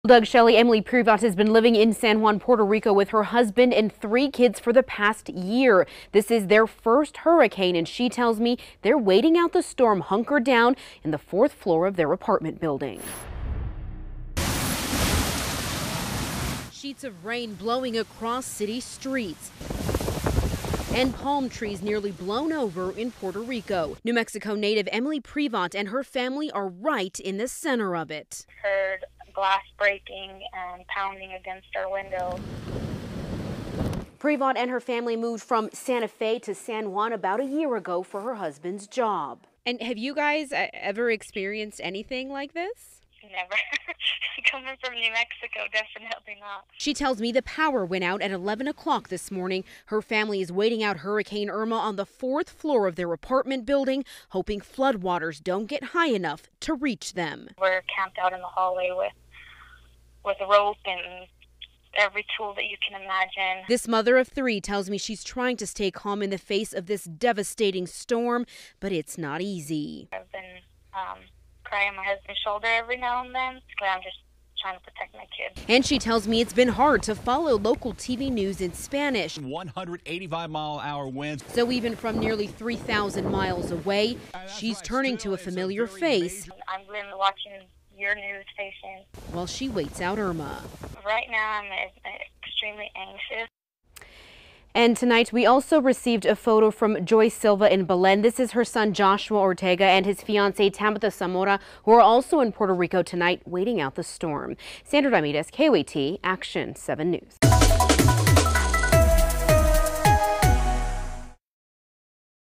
Doug Shelley, Emily Privat has been living in San Juan, Puerto Rico with her husband and 3 kids for the past year. This is their first hurricane, and she tells me they're waiting out the storm hunkered down in the 4th floor of their apartment building. Sheets of rain blowing across city streets and palm trees nearly blown over in Puerto Rico. New Mexico native Emily Privat and her family are right in the center of it. Heard glass breaking and pounding against our window. Privat and her family moved from Santa Fe to San Juan about a year ago for her husband's job. And have you guys ever experienced anything like this? Never. Coming from New Mexico, definitely not. She tells me the power went out at 11 o'clock this morning. Her family is waiting out Hurricane Irma on the 4th floor of their apartment building, hoping floodwaters don't get high enough to reach them. We're camped out in the hallway with rope and every tool that you can imagine. This mother of 3 tells me she's trying to stay calm in the face of this devastating storm, but it's not easy. I've been crying on my husband's shoulder every now and then, but I'm just trying to protect my kids. And she tells me it's been hard to follow local TV news in Spanish. 185-mile-an-hour winds. So even from nearly 3,000 miles away, she's turning to a familiar face. I'm literally watching your news station while she waits out Irma. Right now, I'm extremely anxious. And tonight, we also received a photo from Joy Silva in Belen. This is her son, Joshua Ortega, and his fiancée, Tabitha Zamora, who are also in Puerto Rico tonight, waiting out the storm. Sandra Ramirez, KOAT, Action 7 News.